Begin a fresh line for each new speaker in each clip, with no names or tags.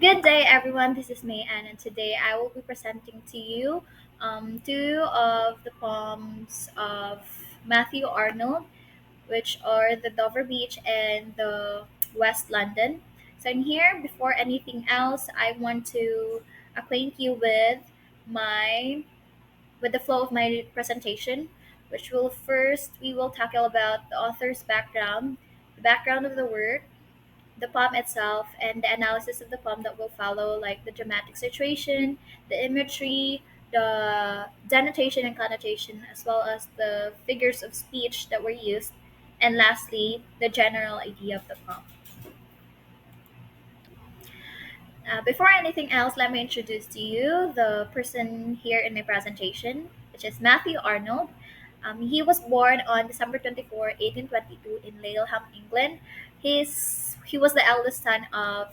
Good day, everyone. This is May Ann, and today I will be presenting to you two of the poems of Matthew Arnold, which are the Dover Beach and the West London. So, in here, before anything else, I want to acquaint you with my with the flow of my presentation, which will first we will tackle about the author's background, the background of the work, the poem itself, and the analysis of the poem that will follow, like the dramatic situation, the imagery, the denotation and connotation, as well as the figures of speech that were used, and lastly, the general idea of the poem. Before anything else, let me introduce to you the person here in my presentation, which is Matthew Arnold. He was born on December 24, 1822, in Laleham, England. He was the eldest son of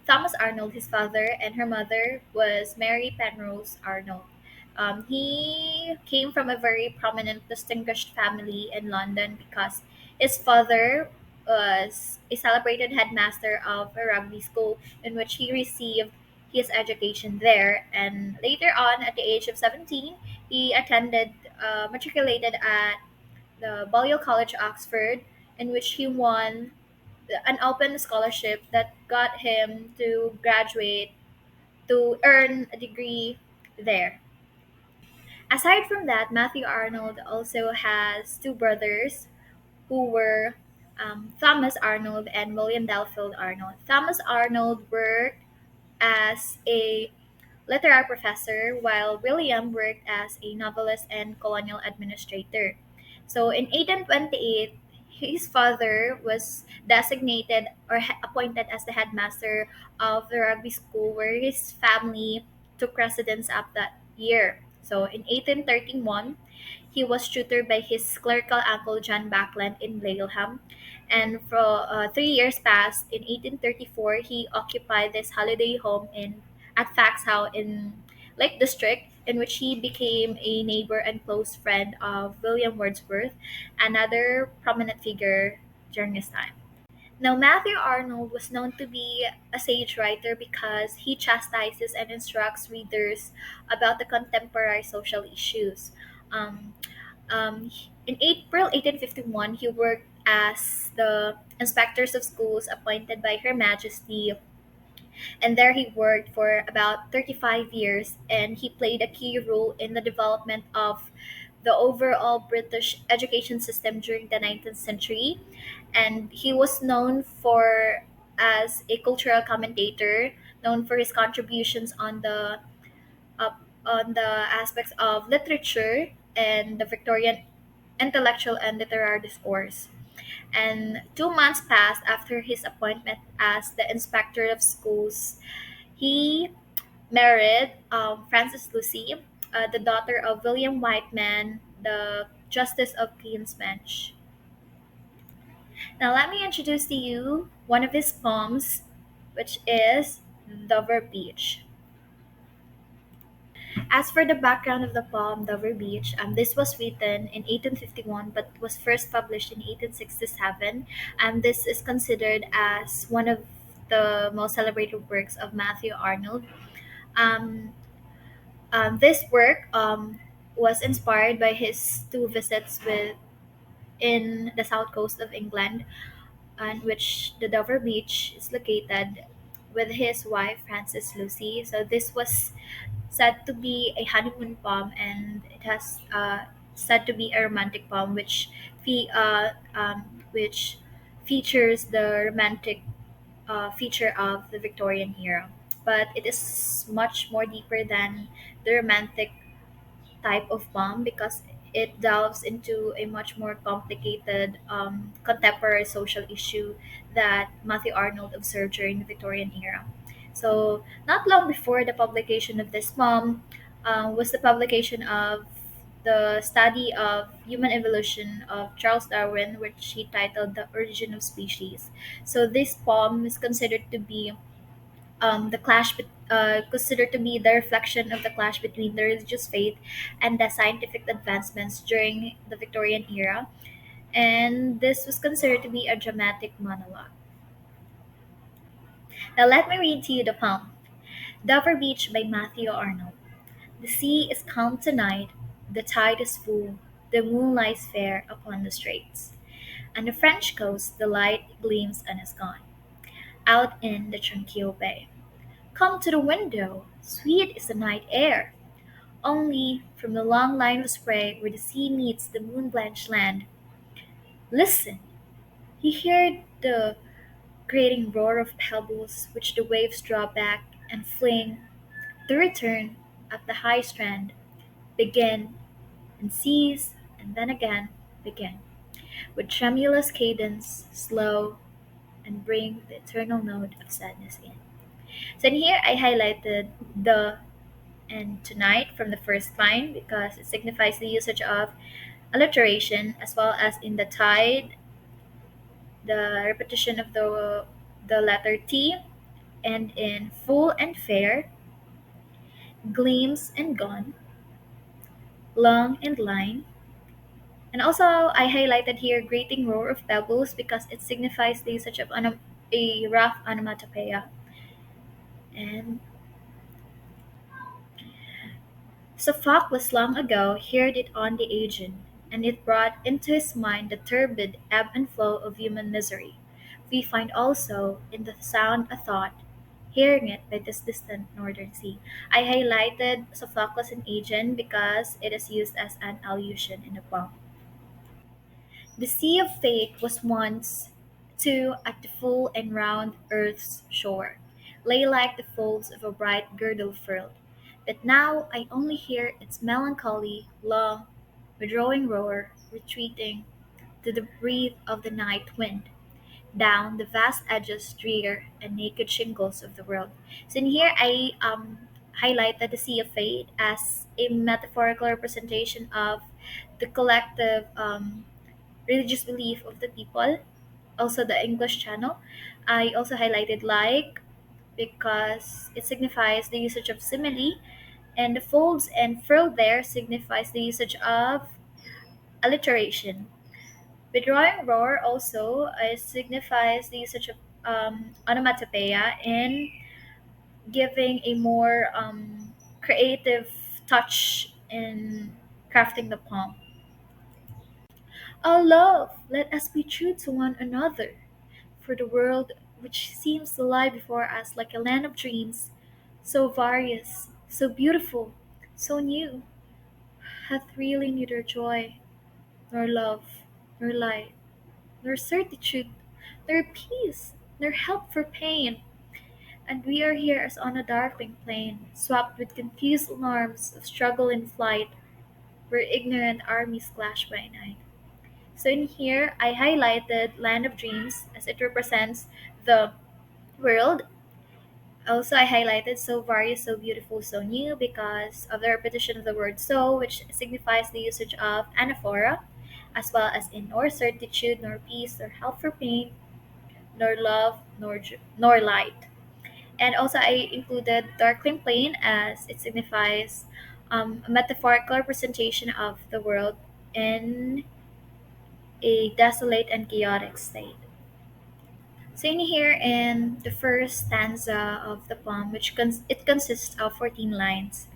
Thomas Arnold, his father, and her mother was Mary Penrose Arnold. He came from a very prominent, distinguished family in London because his father was a celebrated headmaster of a rugby school in which he received his education there. And later on, at the age of 17, he matriculated at the Balliol College, Oxford, in which he won an open scholarship that got him to graduate to earn a degree there. Aside from that, Matthew Arnold also has two brothers who were Thomas Arnold and William Delfield Arnold. Thomas Arnold worked as a literary professor, while William worked as a novelist and colonial administrator. So in 1828, his father was designated or appointed as the headmaster of the rugby school where his family took residence up that year. So in 1831, he was tutored by his clerical uncle John Backland in Laleham. And for 3 years passed, in 1834, he occupied this holiday home at Faxhow in Lake District, in which he became a neighbor and close friend of William Wordsworth, another prominent figure during his time. Now, Matthew Arnold was known to be a sage writer because he chastises and instructs readers about the contemporary social issues. Um, in April 1851, he worked as the inspectors of schools appointed by Her Majesty, and there he worked for about 35 years, and he played a key role in the development of the overall British education system during the 19th century. And he was known for as a cultural commentator, known for his contributions uh, on the aspects of literature and the Victorian intellectual and literary discourse. And 2 months passed after his appointment as the inspector of schools. He married Frances Lucy, the daughter of William Whiteman, the Justice of Queen's Bench. Now, let me introduce to you one of his poems, which is Dover Beach. As for the background of the poem Dover Beach, this was written in 1851 but was first published in 1867. This is considered as one of the most celebrated works of Matthew Arnold. Um, this work was inspired by his two visits in the south coast of England, on which the Dover Beach is located, with his wife Frances Lucy. So this was said to be a honeymoon poem, and it has said to be a romantic poem, which features the romantic feature of the Victorian era. But it is much more deeper than the romantic type of poem because it delves into a much more complicated contemporary social issue that Matthew Arnold observed during the Victorian era. So, not long before the publication of this poem was the publication of the study of human evolution of Charles Darwin, which he titled The Origin of Species. So, this poem is considered to be considered to be the reflection of the clash between the religious faith and the scientific advancements during the Victorian era, and this was considered to be a dramatic monologue. Now let me read to you the poem. Dover Beach by Matthew Arnold. The sea is calm tonight, the tide is full, the moon lies fair upon the straits. On the French coast the light gleams and is gone, out in the tranquil bay. Come to the window, sweet is the night air. Only from the long line of spray where the sea meets the moon-blanched land, listen, you hear the grating roar of pebbles which the waves draw back and fling to return at the high strand, begin and cease and then again begin, with tremulous cadence, slow, and bring the eternal note of sadness in. So in here I highlighted the and tonight from the first line because it signifies the usage of alliteration, as well as in the tide, the repetition of the letter T, and in full and fair, gleams and gone, long and line. And also I highlighted here grating roar of pebbles because it signifies the usage of a rough onomatopoeia. And Sophocles long ago heard it on the Aegean, and it brought into his mind the turbid ebb and flow of human misery. We find also in the sound a thought, hearing it by this distant northern sea. I highlighted Sophocles and Aegean because it is used as an allusion in the poem. The sea of fate was once, too, at the full and round earth's shore, lay like the folds of a bright girdle furled. But now I only hear its melancholy, long, withdrawing roar, retreating to the breath of the night wind, down the vast edges, drear, and naked shingles of the world. So in here I highlighted the sea of fate as a metaphorical representation of the collective religious belief of the people. Also, the English channel. I also highlighted like because it signifies the usage of simile, and the folds and furl there signifies the usage of alliteration. Withdrawing roar also signifies the usage of onomatopoeia in giving a more creative touch in crafting the poem. Oh, love, let us be true to one another, for the world which seems to lie before us like a land of dreams, so various, so beautiful, so new, hath really neither joy, nor love, nor light, nor certitude, nor peace, nor help for pain. And we are here as on a darkling plain, swamped with confused alarms of struggle and flight, where ignorant armies clash by night. So in here, I highlighted Land of Dreams as it represents the world. Also, I highlighted so various, so beautiful, so new because of the repetition of the word so, which signifies the usage of anaphora, as well as in nor certitude, nor peace, nor help for pain, nor love, nor light. And also, I included darkling plain as it signifies a metaphorical representation of the world in a desolate and chaotic state. So in here in the first stanza of the poem, which it consists of 14 lines.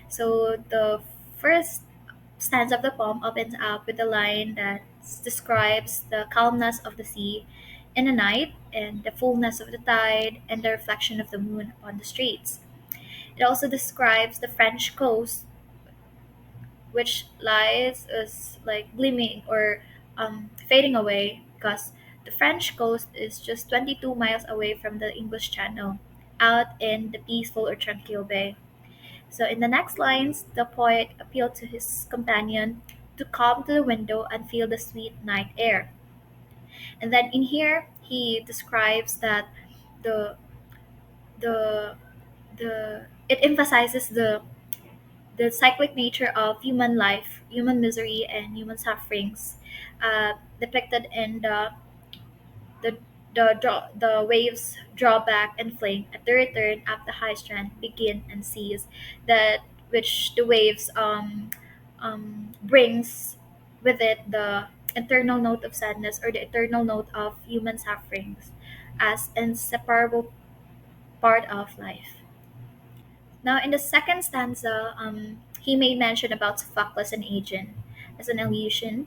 So the first stanza of the poem opens up with a line that describes the calmness of the sea in the night and the fullness of the tide and the reflection of the moon upon the streets. It also describes the French coast, which lies is like gleaming or fading away because the French coast is just 22 miles away from the English Channel, out in the peaceful or tranquil bay. So in the next lines, the poet appealed to his companion to come to the window and feel the sweet night air. And then in here, he describes that the the it emphasizes the cyclic nature of human life, human misery, and human sufferings, depicted in the waves draw back and fling at the return at the high strand, begin and cease, that which the waves brings with it the eternal note of sadness or the eternal note of human sufferings as inseparable part of life. Now, in the second stanza, he made mention about Sophocles and Aegeon as an allusion,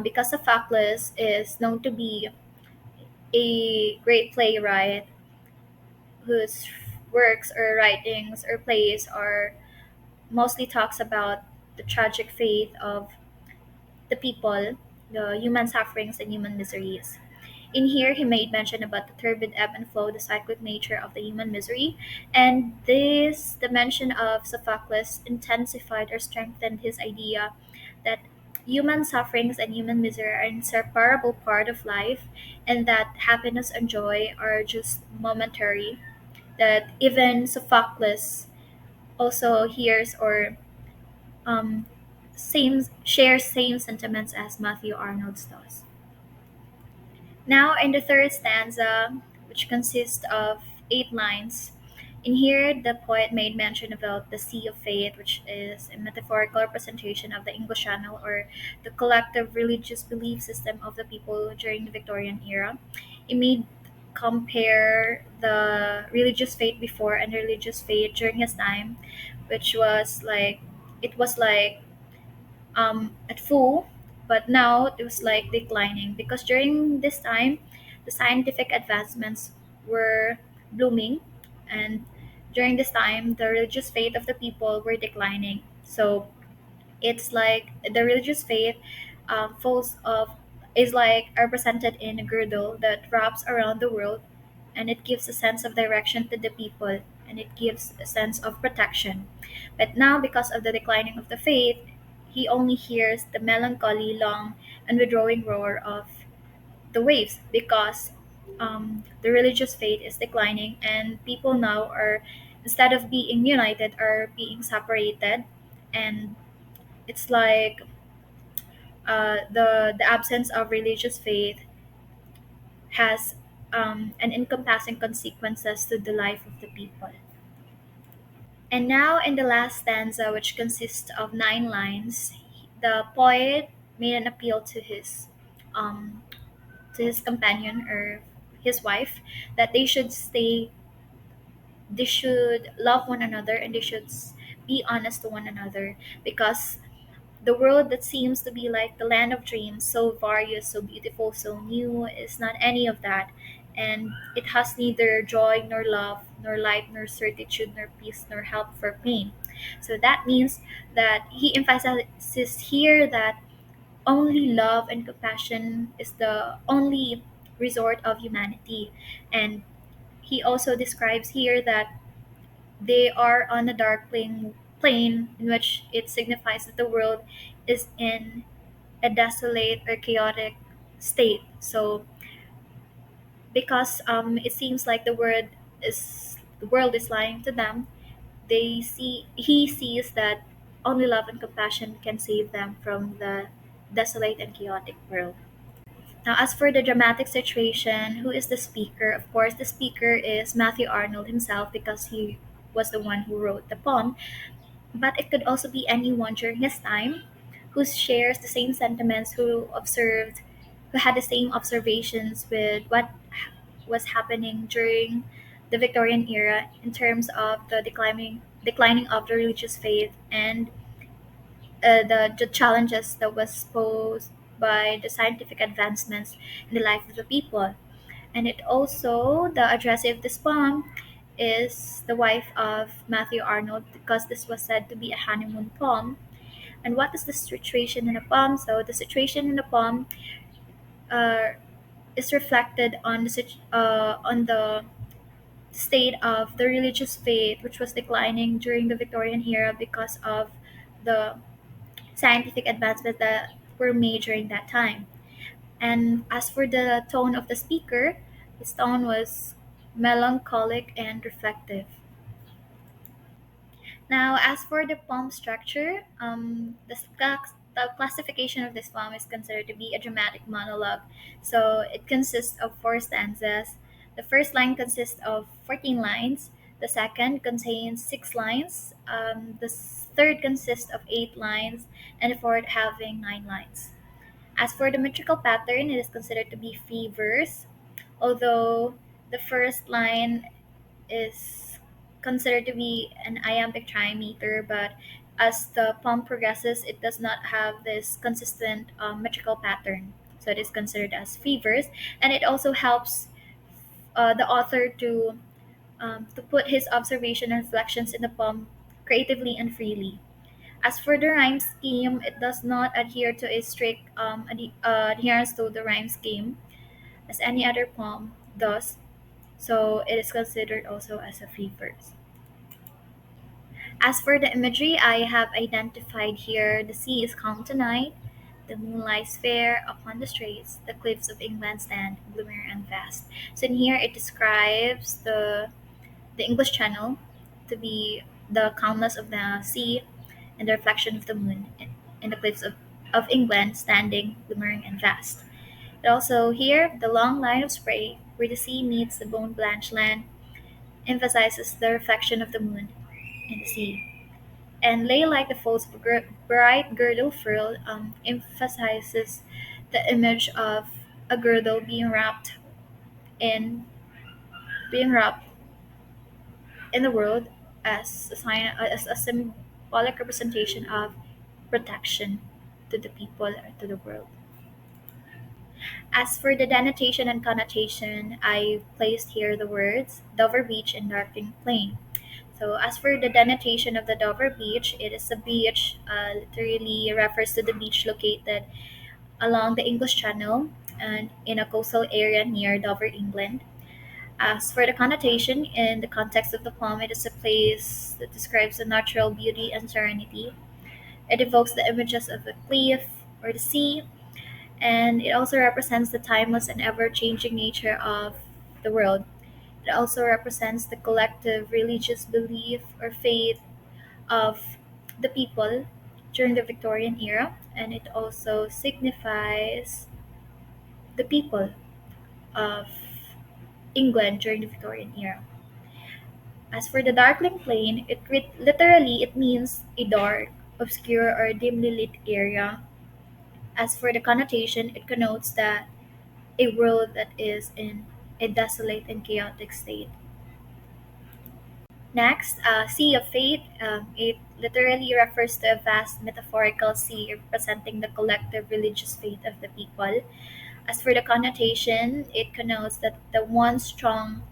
because Sophocles is known to be a great playwright whose works or writings or plays are mostly talks about the tragic fate of the people, the human sufferings and human miseries. In here, he made mention about the turbid ebb and flow, the cyclic nature of the human misery, and this dimension of Sophocles intensified or strengthened his idea that human sufferings and human misery are an inseparable part of life, and that happiness and joy are just momentary. That even Sophocles also hears or um, same shares same sentiments as Matthew Arnold's does. Now, in the third stanza, which consists of 8 lines, in here the poet made mention about the Sea of Fate, which is a metaphorical representation of the English Channel or the collective religious belief system of the people during the Victorian era. It made compare the religious fate before and the religious fate during his time, which was like it was like at full, but now it was like declining because during this time, the scientific advancements were blooming, and during this time, the religious faith of the people were declining. So it's like the religious faith falls of is like represented in a girdle that wraps around the world, and it gives a sense of direction to the people, and it gives a sense of protection. But now, because of the declining of the faith, he only hears the melancholy, long, and withdrawing roar of the waves because the religious faith is declining, and people now are, instead of being united, are being separated. And it's like the absence of religious faith has an encompassing consequences to the life of the people. And now, in the last stanza, which consists of 9 lines, the poet made an appeal um, to his companion or his wife that they should love one another, and they should be honest to one another, because the world that seems to be like the land of dreams, so various, so beautiful, so new, is not any of that. And it has neither joy, nor love, nor light, nor certitude, nor peace, nor help for pain. So that means that he emphasizes here that only love and compassion is the only resort of humanity. And he also describes here that they are on a dark plane in which it signifies that the world is in a desolate or chaotic state. So because it seems like the world is lying to them, he sees that only love and compassion can save them from the desolate and chaotic world. Now, as for the dramatic situation, who is the speaker? Of course, the speaker is Matthew Arnold himself because he was the one who wrote the poem, but it could also be anyone during his time who shares the same sentiments, who had the same observations with what was happening during the Victorian era in terms of the declining of the religious faith, and the challenges that was posed by the scientific advancements in the life of the people. And it also, the addressee of this poem is the wife of Matthew Arnold because this was said to be a honeymoon poem. And what is the situation in the poem? So the situation in the poem uh, is reflected on on the state of the religious faith, which was declining during the Victorian era because of the scientific advancements that were made during that time. And as for the tone of the speaker, his tone was melancholic and reflective. Now, as for the poem structure, the classification of this poem is considered to be a dramatic monologue. So it consists of 4 stanzas. The first line consists of 14 lines. The second contains 6 lines. The third consists of 8 lines, and the fourth having 9 lines. As for the metrical pattern, it is considered to be free verse, although the first line is considered to be an iambic trimeter, but as the poem progresses, it does not have this consistent metrical pattern. So it is considered as free verse, and it also helps the author to put his observation and reflections in the poem creatively and freely. As for the rhyme scheme, it does not adhere to a strict adherence to the rhyme scheme as any other poem does, so it is considered also as a free verse. As for the imagery, I have identified here the sea is calm tonight, the moon lies fair upon the straits, the cliffs of England stand gloomier and vast. So in here it describes the English Channel to be the calmness of the sea and the reflection of the moon in the cliffs of England standing glimmering and vast. And also here the long line of spray where the sea meets the bone blanched land emphasizes the reflection of the moon in the sea. And lay like the folds of a bright girdle furl emphasizes the image of a girdle in being wrapped in the world as a sign as a symbolic representation of protection to the people or to the world. As for the denotation and connotation, I placed here the words Dover Beach and Darkening Plain. So, as for the denotation of the Dover Beach, it is a beach, literally refers to the beach located along the English Channel and in a coastal area near Dover, England. As for the connotation, in the context of the poem, it is a place that describes the natural beauty and serenity. It evokes the images of the cliff or the sea, and it also represents the timeless and ever changing nature of the world. It also represents the collective religious belief or faith of the people during the Victorian era, and it also signifies the people of England during the Victorian era. As for the darkling plain, literally it means a dark, obscure, or dimly lit area. As for the connotation, it connotes that a world that is in a desolate and chaotic state. Next, Sea of Fate. It literally refers to a vast metaphorical sea representing the collective religious faith of the people. As for the connotation, it connotes that the one strong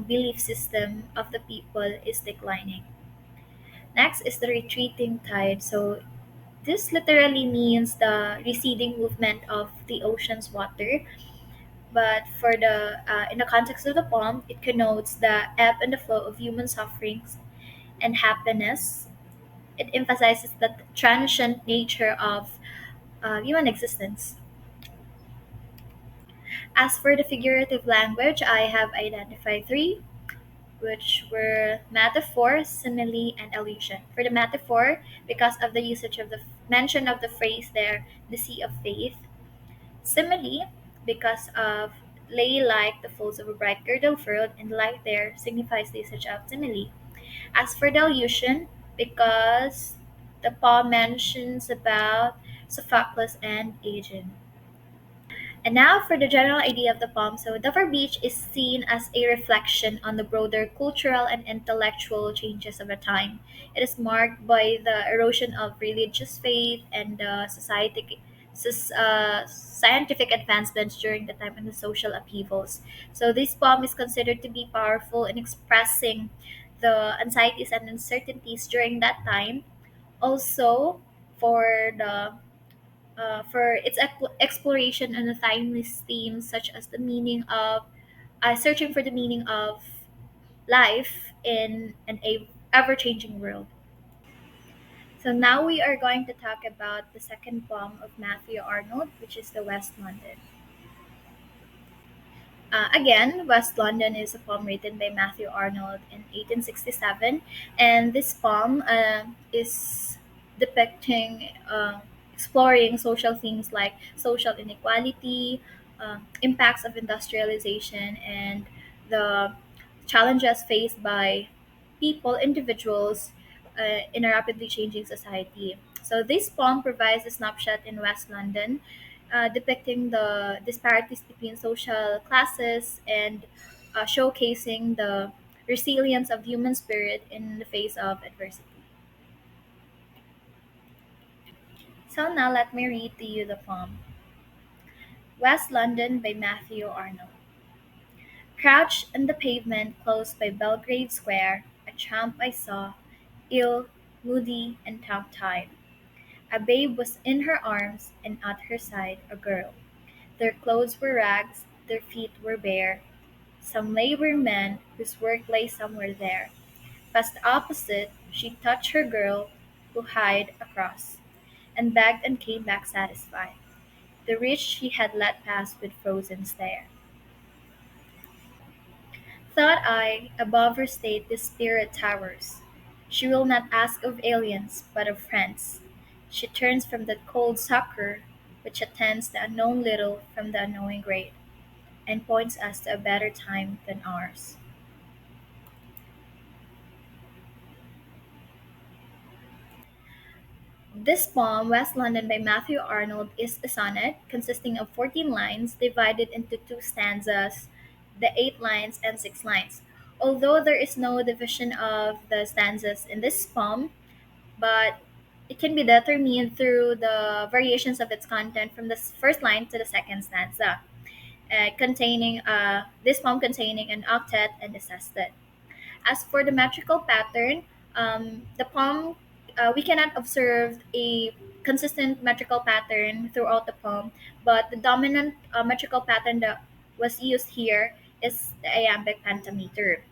belief system of the people is declining. Next is the retreating tide. So this literally means the receding movement of the ocean's water. But for the in the context of the poem, it connotes the ebb and the flow of human sufferings and happiness. It emphasizes the transient nature of human existence. As for the figurative language, I have identified three, which were metaphor, simile, and allusion. For the metaphor, because of the usage of the mention of the phrase there, the sea of faith. Simile, because of lay like the folds of a bright girdle furled, and light there signifies the usage of simile. As for the allusion, because the poem mentions about Sophocles and Aegean. And now for the general idea of the poem. So Dover Beach is seen as a reflection on the broader cultural and intellectual changes of the time. It is marked by the erosion of religious faith and scientific advancements during the time and the social upheavals. So this poem is considered to be powerful in expressing the anxieties and uncertainties during that time. Also, for the for its exploration on the timeless themes such as the meaning of searching for the meaning of life in an ever-changing world. So now we are going to talk about the second poem of Matthew Arnold, which is the West London. Again, West London is a poem written by Matthew Arnold in 1867, and this poem is depicting, exploring social themes like social inequality, impacts of industrialization, and the challenges faced by individuals, in a rapidly changing society. So, this poem provides a snapshot in West London, depicting the disparities between social classes and showcasing the resilience of human spirit in the face of adversity. So now let me read to you the poem. West London by Matthew Arnold. Crouched on the pavement close by Belgrave Square, a tramp I saw, ill, moody, and tongue-tied. A babe was in her arms, and at her side a girl. Their clothes were rags, their feet were bare. Some labouring men whose work lay somewhere there. Past opposite, she touched her girl, who hied across, and begged and came back satisfied. The rich she had let pass with frozen stare. Thought I, above her state this spirit towers. She will not ask of aliens, but of friends. She turns from that cold succor which attends the unknown little from the unknowing great, and points us to a better time than ours. This poem, West London by Matthew Arnold, is a sonnet consisting of 14 lines divided into two stanzas, the 8 lines and 6 lines. Although there is no division of the stanzas in this poem, but it can be determined through the variations of its content from the first line to the second stanza, containing this poem containing an octet and a sestet. As for the metrical pattern, the poem we cannot observe a consistent metrical pattern throughout the poem, but the dominant metrical pattern that was used here is the iambic pentameter.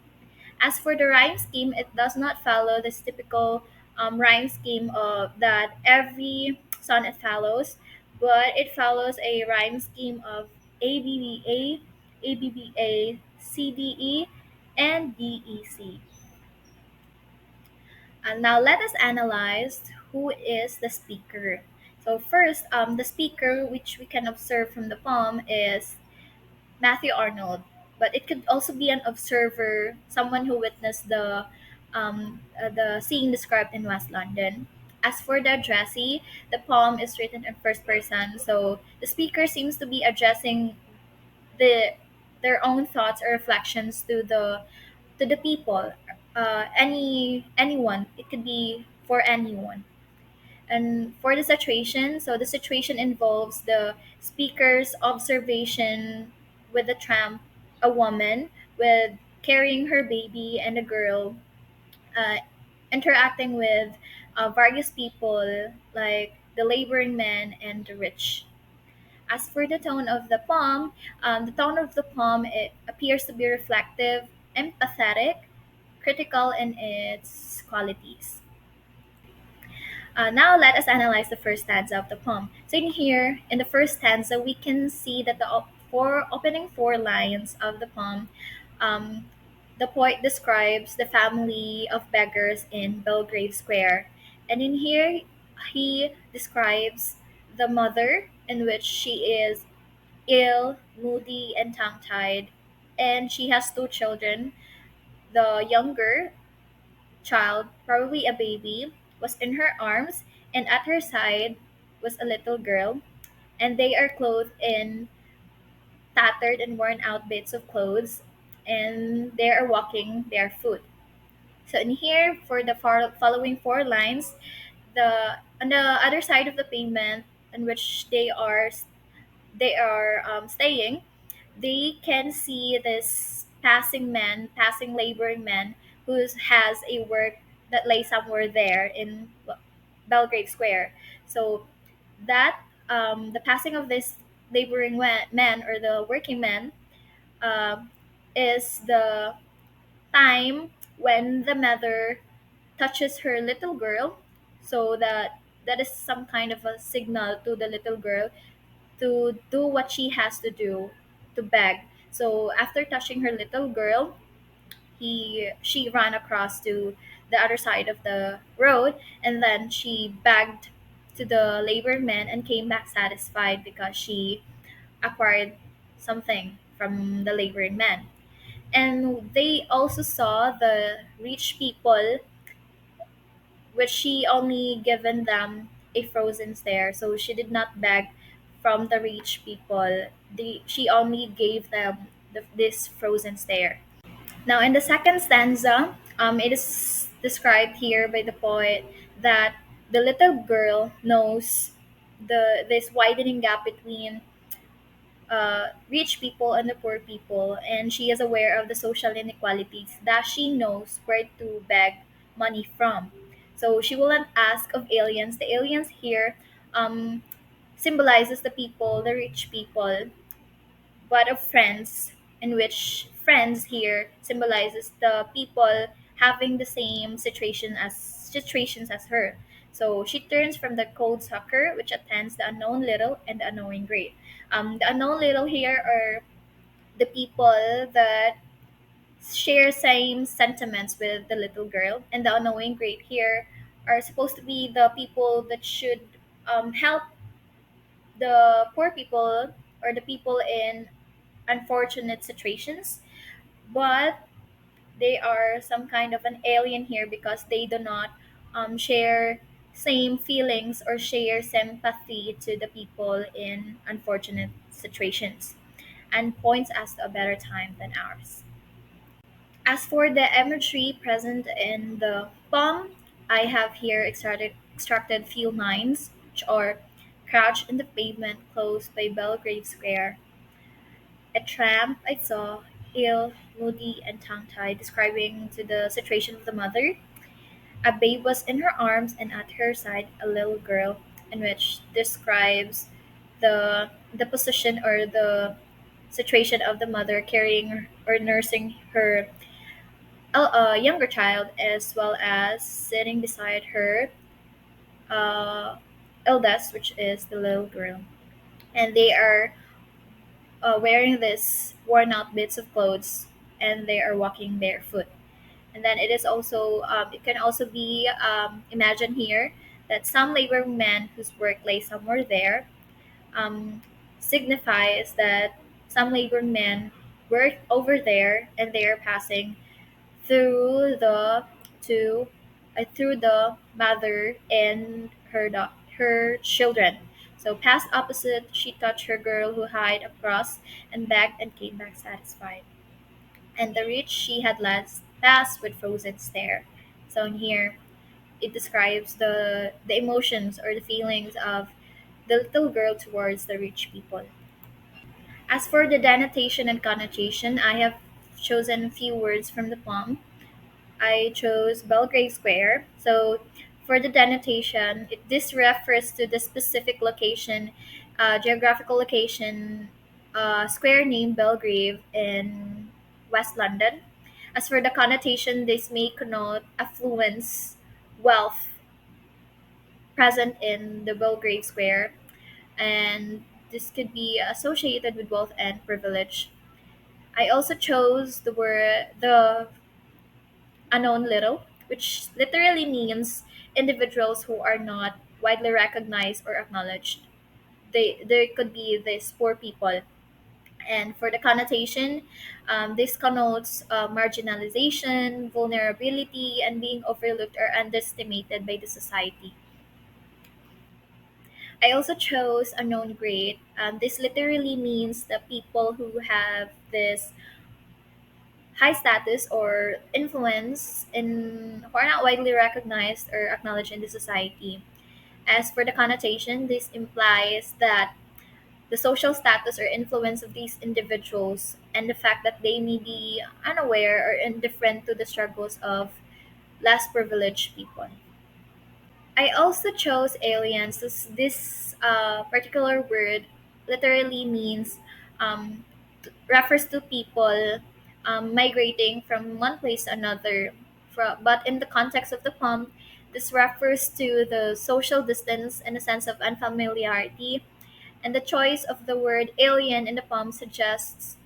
As for the rhyme scheme, it does not follow this typical rhyme scheme that every sonnet follows, but it follows a rhyme scheme of ABBA, ABBA, CDE, and DEC. And now let us analyze who is the speaker. So first, the speaker, which we can observe from the poem, is Matthew Arnold, but it could also be an observer, someone who witnessed the scene described in West London. As for the addressee, the poem is written in first person, so the speaker seems to be addressing the their own thoughts or reflections to the people, anyone. It could be for anyone. And for the situation, so the situation involves the speaker's observation with a tramp, a woman with carrying her baby and a girl, uh, interacting with various people like the laboring men and the rich. As for the tone of the poem it appears to be reflective, empathetic, critical in its qualities. Now let us analyze the first stanza of the poem. So in here, in the first stanza, we can see that the opening 4 lines of the poem, um, the poet describes the family of beggars in Belgrave Square, and in here he describes the mother, in which she is ill, moody, and tongue-tied, and she has 2 children. The younger child, probably a baby, was in her arms, and at her side was a little girl, and they are clothed in tattered and worn out bits of clothes, and they are walking barefoot. So in here, for the following 4 lines, the on the other side of the pavement in which they are staying, they can see this passing laboring man who has a work that lay somewhere there in Belgrave Square. So that the passing of this laboring man or the working man um, is the time when the mother touches her little girl, so that is some kind of a signal to the little girl to do what she has to do, to beg. So after touching her little girl, he she ran across to the other side of the road, and then she begged to the labor man and came back satisfied because she acquired something from the laboring man. And they also saw the rich people, which she only given them a frozen stare. So she did not beg from the rich people. She only gave them this frozen stare. Now, in the second stanza, it is described here by the poet that the little girl knows this widening gap between rich people and the poor people, and she is aware of the social inequalities that she knows where to beg money from. So she will not ask of aliens. The aliens here um, symbolizes the people, the rich people, but of friends, in which friends here symbolizes the people having the same situations as her. So she turns from the cold sucker, which attends the unknown little and the unknowing great. The unknown little here are the people that share same sentiments with the little girl, and the unknowing great here are supposed to be the people that should help the poor people or the people in unfortunate situations, but they are some kind of an alien here because they do not share same feelings or share sympathy to the people in unfortunate situations, and points us to a better time than ours. As for the imagery present in the poem, I have here extracted few lines, which are crouched in the pavement close by Belgrave Square. A tramp I saw, ill, moody, and tongue-tied, describing to the situation of the mother. A babe was in her arms, and at her side a little girl, in which describes the position or the situation of the mother carrying or nursing her younger child, as well as sitting beside her eldest, which is the little girl. And they are wearing this worn out bits of clothes, and they are walking barefoot. And then it is also it can also be imagined here that some labor men whose work lay somewhere there um, signifies that some labor men work over there, and they are passing through to through the mother and her children. So past opposite, she touched her girl who hide across and begged and came back satisfied. And the rich she had last passed with frozen stare. So in here, it describes the emotions or the feelings of the little girl towards the rich people. As for the denotation and connotation, I have chosen a few words from the poem. I chose Belgrave Square. So for the denotation, this refers to the specific location, geographical location, square named Belgrave in West London. As for the connotation, this may connote affluence, wealth present in the Belgrave Square, and this could be associated with wealth and privilege. I also chose the unknown little, which literally means individuals who are not widely recognized or acknowledged. There could be these poor people. And for the connotation, this connotes marginalization, vulnerability, and being overlooked or underestimated by the society. I also chose unknown grade. This literally means the people who have this high status or influence in who are not widely recognized or acknowledged in the society. As for the connotation, this implies that the social status or influence of these individuals and the fact that they may be unaware or indifferent to the struggles of less privileged people. I also chose aliens. This particular word literally means um, refers to people migrating from one place to another. But in the context of the poem, this refers to the social distance and a sense of unfamiliarity. And the choice of the word alien in the poem suggests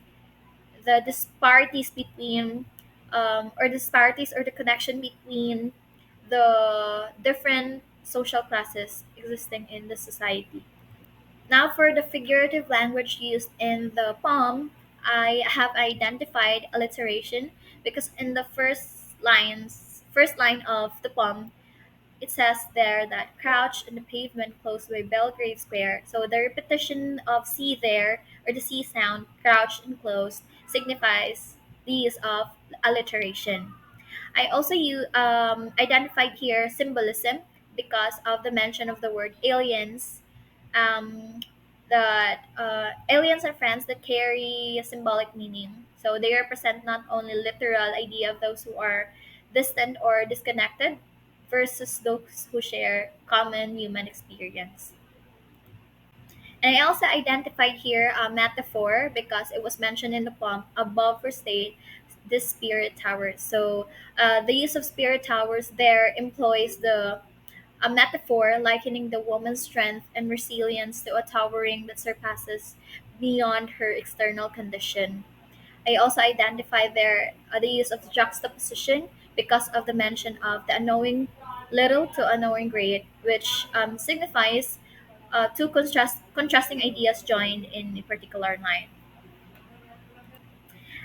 the disparities between, or disparities or the connection between the different social classes existing in the society. Now, for the figurative language used in the poem, I have identified alliteration because in the first line of the poem, it says there that crouched in the pavement close by Belgrave Square. So the repetition of C there, or the C sound, crouched and closed, signifies these of alliteration. I also identified here symbolism because of the mention of the word aliens. Um, that aliens are friends that carry a symbolic meaning. So they represent not only literal idea of those who are distant or disconnected versus those who share common human experience. And I also identified here a metaphor because it was mentioned in the poem above for state the spirit towers. So the use of spirit towers there employs the a metaphor likening the woman's strength and resilience to a towering that surpasses beyond her external condition. I also identify there the use of juxtaposition because of the mention of the unknowing little to unknowing great, which signifies two contrasting ideas joined in a particular line.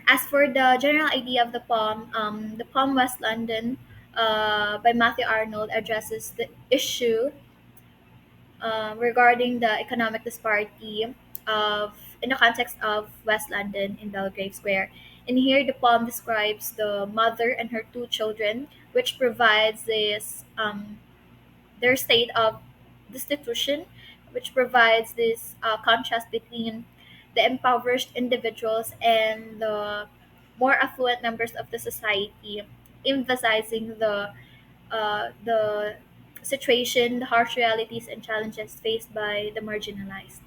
As for the general idea of the poem West London by Matthew Arnold addresses the issue regarding the economic disparity of in the context of West London in Belgrave Square. And here the poem describes the mother and her two children, which provides this their state of destitution, which provides this contrast between the impoverished individuals and the more affluent members of the society, emphasizing the situation, the harsh realities and challenges faced by the marginalized.